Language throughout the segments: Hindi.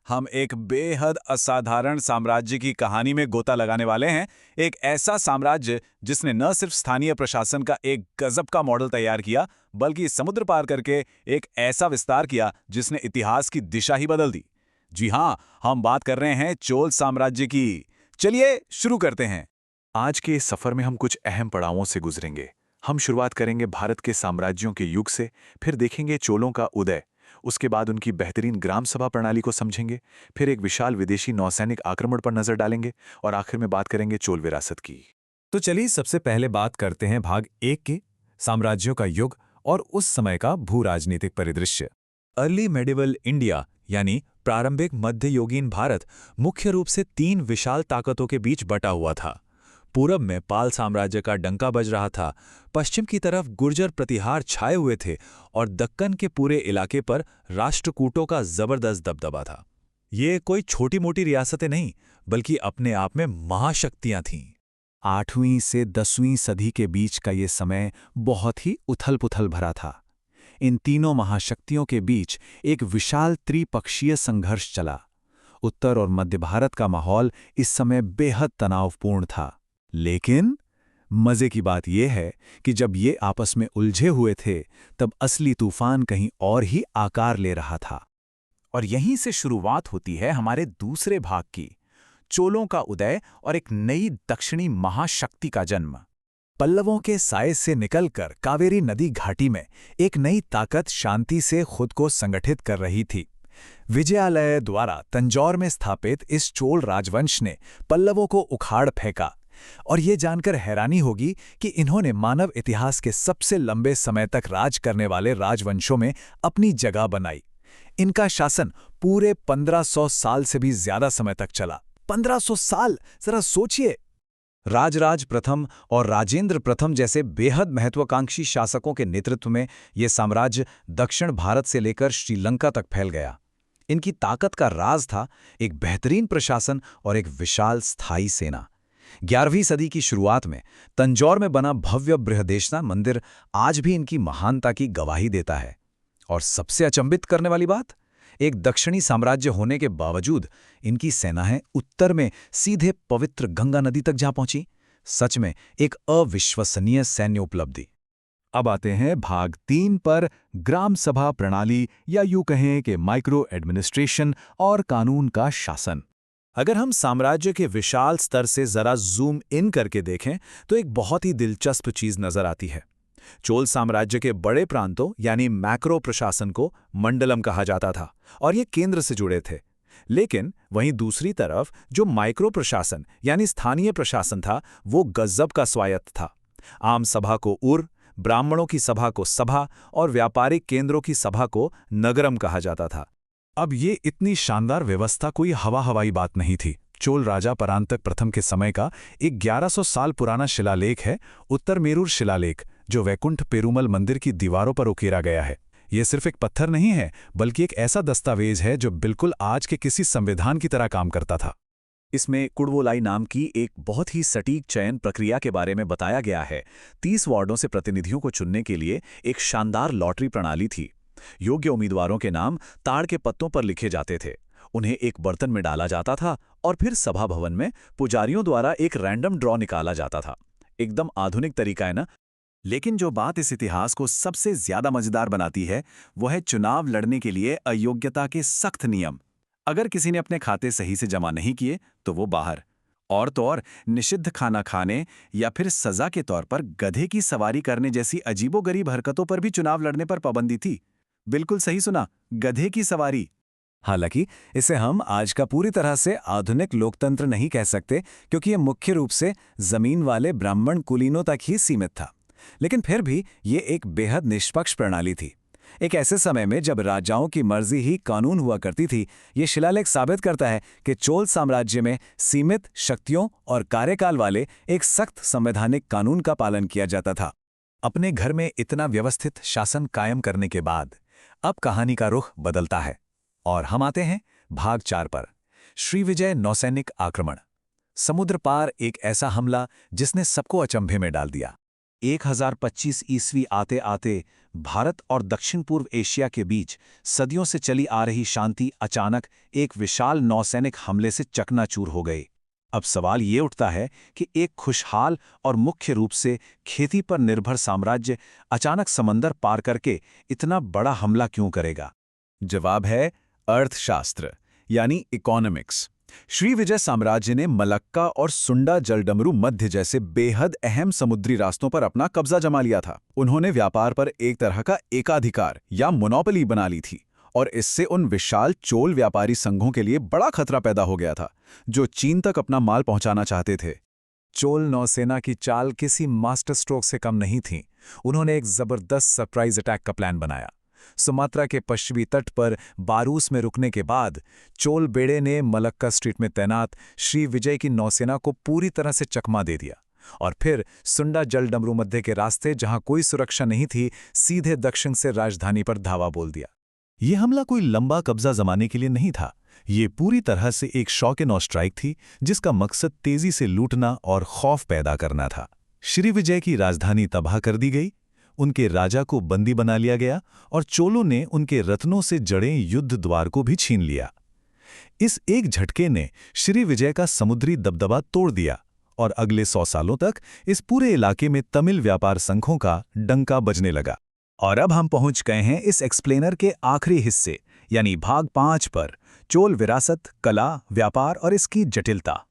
हम एक बेहद असाधारण साम्राज्य की कहानी में गोता लगाने वाले हैं। एक ऐसा साम्राज्य जिसने न सिर्फ स्थानीय प्रशासन का एक गजब का मॉडल तैयार किया, बल्कि समुद्र पार करके एक ऐसा विस्तार किया जिसने इतिहास की दिशा ही बदल दी। जी हाँ, हम बात कर रहे हैं चोल साम्राज्य की। चलिए शुरू करते हैं। आज के इस सफर में हम कुछ अहम पड़ावों से गुजरेंगे। हम शुरुआत करेंगे भारत के साम्राज्यों के युग से, फिर देखेंगे चोलों का उदय, उसके बाद उनकी बेहतरीन ग्राम सभा प्रणाली को समझेंगे, फिर एक विशाल विदेशी नौसैनिक आक्रमण पर नजर डालेंगे और आखिर में बात करेंगे चोल विरासत की। तो चलिए सबसे पहले बात करते हैं भाग 1 के साम्राज्यों का युग और उस समय का भू राजनीतिक परिदृश्य। अर्ली मेडिवल इंडिया यानी प्रारंभिक मध्ययुगीन भारत मुख्य रूप से 3 विशाल ताकतों के बीच बटा हुआ था। पूरब में पाल साम्राज्य का डंका बज रहा था, पश्चिम की तरफ गुर्जर प्रतिहार छाए हुए थे और दक्कन के पूरे इलाके पर राष्ट्रकूटों का जबरदस्त दबदबा था। ये कोई छोटी मोटी रियासतें नहीं, बल्कि अपने आप में महाशक्तियां थीं। 8वीं से 10वीं सदी के बीच का ये समय बहुत ही उथल-पुथल भरा था। इन तीनों महाशक्तियों के बीच एक विशाल त्रिपक्षीय संघर्ष चला। उत्तर और मध्य भारत का माहौल इस समय बेहद तनावपूर्ण था। लेकिन मजे की बात यह है कि जब ये आपस में उलझे हुए थे, तब असली तूफान कहीं और ही आकार ले रहा था। और यहीं से शुरुआत होती है हमारे दूसरे भाग की, चोलों का उदय और एक नई दक्षिणी महाशक्ति का जन्म। पल्लवों के साए से निकलकर कावेरी नदी घाटी में एक नई ताकत शांति से खुद को संगठित कर रही थी। विजयालय द्वारा तंजौर में स्थापित इस चोल राजवंश ने पल्लवों को उखाड़ फेंका, और ये जानकर हैरानी होगी कि इन्होंने मानव इतिहास के सबसे लंबे समय तक राज करने वाले राजवंशों में अपनी जगह बनाई। इनका शासन पूरे 1500 साल से भी ज्यादा समय तक चला। 1500 साल, जरा सोचिए। राजराज प्रथम और राजेंद्र प्रथम जैसे बेहद महत्वाकांक्षी शासकों के नेतृत्व में यह साम्राज्य दक्षिण भारत से लेकर श्रीलंका तक फैल गया। इनकी ताकत का राज था एक बेहतरीन प्रशासन और एक विशाल स्थायी सेना। 11वीं सदी की शुरुआत में तंजौर में बना भव्य बृहदेश्वर मंदिर आज भी इनकी महानता की गवाही देता है। और सबसे अचंभित करने वाली बात, एक दक्षिणी साम्राज्य होने के बावजूद इनकी सेनाएं उत्तर में सीधे पवित्र गंगा नदी तक जा पहुंची। सच में एक अविश्वसनीय सैन्य उपलब्धि। अब आते हैं भाग 3 पर, ग्राम सभा प्रणाली या यूं कहें कि माइक्रो एडमिनिस्ट्रेशन और कानून का शासन। अगर हम साम्राज्य के विशाल स्तर से जरा जूम इन करके देखें तो एक बहुत ही दिलचस्प चीज नजर आती है। चोल साम्राज्य के बड़े प्रांतों यानी मैक्रो प्रशासन को मंडलम कहा जाता था और ये केंद्र से जुड़े थे। लेकिन वहीं दूसरी तरफ जो माइक्रो प्रशासन यानी स्थानीय प्रशासन था, वो गजब का स्वायत्त था। आम सभा को उर, ब्राह्मणों की सभा को सभा और व्यापारिक केंद्रों की सभा को नगरम कहा जाता था। अब ये इतनी शानदार व्यवस्था कोई हवाई बात नहीं थी। चोल राजा परांतक प्रथम के समय का एक 1100 साल पुराना शिलालेख है, उत्तर मेरूर शिलालेख, जो वैकुंठ पेरुमल मंदिर की दीवारों पर उकेरा गया है। यह सिर्फ एक पत्थर नहीं है, बल्कि एक ऐसा दस्तावेज है जो बिल्कुल आज के किसी संविधान की तरह काम करता था। इसमें कुड़वोलाई नाम की एक बहुत ही सटीक चयन प्रक्रिया के बारे में बताया गया है। 30 वार्डों से प्रतिनिधियों को चुनने के लिए एक शानदार लॉटरी प्रणाली थी। योग्य उम्मीदवारों के नाम ताड़ के पत्तों पर लिखे जाते थे, उन्हें एक बर्तन में डाला जाता था और फिर सभा भवन में पुजारियों द्वारा एक रैंडम ड्रॉ निकाला जाता था। एकदम आधुनिक तरीका है ना? लेकिन जो बात इस इतिहास को सबसे ज्यादा मजेदार बनाती है, वो है चुनाव लड़ने के लिए अयोग्यता के सख्त नियम। अगर किसी ने अपने खाते सही से जमा नहीं किए तो वो बाहर। और तो और निषिद्ध खाना खाने या फिर सजा के तौर पर गधे की सवारी करने जैसी अजीबोगरीब हरकतों पर भी चुनाव लड़ने पर पाबंदी थी। बिल्कुल सही सुना, गधे की सवारी। हालांकि इसे हम आज का पूरी तरह से आधुनिक लोकतंत्र नहीं कह सकते, क्योंकि यह मुख्य रूप से जमीन वाले ब्राह्मण कुलीनों तक ही सीमित था। लेकिन फिर भी ये एक बेहद निष्पक्ष प्रणाली थी। एक ऐसे समय में जब राजाओं की मर्जी ही कानून हुआ करती थी, ये शिलालेख साबित करता है कि चोल साम्राज्य में सीमित शक्तियों और कार्यकाल वाले एक सख्त संवैधानिक कानून का पालन किया जाता था। अपने घर में इतना व्यवस्थित शासन कायम करने के बाद अब कहानी का रुख बदलता है और हम आते हैं भाग 4 पर, श्रीविजय नौसैनिक आक्रमण। समुद्र पार एक ऐसा हमला जिसने सबको अचंभे में डाल दिया। 1025 ईस्वी आते आते भारत और दक्षिण पूर्व एशिया के बीच सदियों से चली आ रही शांति अचानक एक विशाल नौसैनिक हमले से चकनाचूर हो गई। अब सवाल ये उठता है कि एक खुशहाल और मुख्य रूप से खेती पर निर्भर साम्राज्य अचानक समंदर पार करके इतना बड़ा हमला क्यों करेगा? जवाब है अर्थशास्त्र यानी इकोनॉमिक्स। श्रीविजय साम्राज्य ने मलक्का और सुंडा जलडमरू मध्य जैसे बेहद अहम समुद्री रास्तों पर अपना कब्जा जमा लिया था। उन्होंने व्यापार पर एक तरह का एकाधिकार या मोनोपोली बना ली थी और इससे उन विशाल चोल व्यापारी संघों के लिए बड़ा खतरा पैदा हो गया था, जो चीन तक अपना माल पहुंचाना चाहते थे। चोल नौसेना की चाल किसी मास्टर स्ट्रोक से कम नहीं थी। उन्होंने एक जबरदस्त सरप्राइज अटैक का प्लान बनाया। सुमात्रा के पश्चिमी तट पर बारूस में रुकने के बाद चोल बेड़े ने मलक्का स्ट्रीट में तैनात श्री विजय की नौसेना को पूरी तरह से चकमा दे दिया और फिर सुंडा जलडमरू मध्य के रास्ते, जहां कोई सुरक्षा नहीं थी, सीधे दक्षिण से राजधानी पर धावा बोल दिया। ये हमला कोई लंबा कब्जा जमाने के लिए नहीं था। ये पूरी तरह से एक शॉक एंड ऑ स्ट्राइक थी, जिसका मकसद तेजी से लूटना और खौफ पैदा करना था। श्री विजय की राजधानी तबाह कर दी गई, उनके राजा को बंदी बना लिया गया और चोलों ने उनके रत्नों से जड़े युद्ध द्वार को भी छीन लिया। इस एक झटके ने श्री विजय का समुद्री दबदबा तोड़ दिया और अगले 100 सालों तक इस पूरे इलाके में तमिल व्यापार संघों का डंका बजने लगा। और अब हम पहुंच गए हैं इस एक्सप्लेनर के आखिरी हिस्से यानी भाग 5 पर, चोल विरासत, कला, व्यापार और इसकी जटिलता।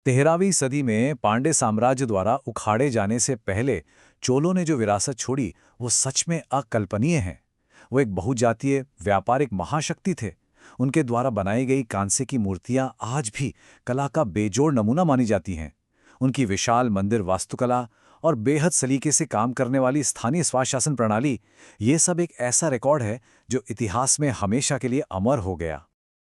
13वीं सदी में पांड्य साम्राज्य द्वारा उखाड़े जाने से पहले चोलों ने जो विरासत छोड़ी वो सच में अकल्पनीय है। वो एक बहुजातीय व्यापारिक महाशक्ति थे। उनके द्वारा बनाई गई कांसे की मूर्तियां आज भी कला का बेजोड़ नमूना मानी जाती हैं। उनकी विशाल मंदिर वास्तुकला और बेहद सलीके से काम करने वाली स्थानीय स्वशासन प्रणाली, ये सब एक ऐसा रिकॉर्ड है जो इतिहास में हमेशा के लिए अमर हो गया।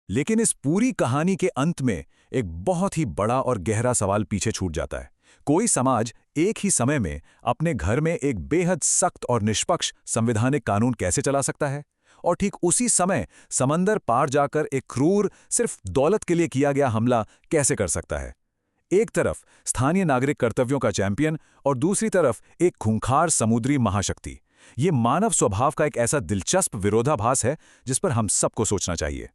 लेकिन इस पूरी कहानी के अंत में एक बहुत ही बड़ा और गहरा सवाल पीछे छूट जाता है। कोई समाज एक ही समय में अपने घर में एक बेहद सख्त और निष्पक्ष संवैधानिक कानून कैसे चला सकता है, और ठीक उसी समय समंदर पार जाकर एक क्रूर, सिर्फ दौलत के लिए किया गया हमला कैसे कर सकता है? एक तरफ स्थानीय नागरिक कर्तव्यों का चैंपियन और दूसरी तरफ एक खूंखार समुद्री महाशक्ति। ये मानव स्वभाव का एक ऐसा दिलचस्प विरोधाभास है जिस पर हम सबको सोचना चाहिए।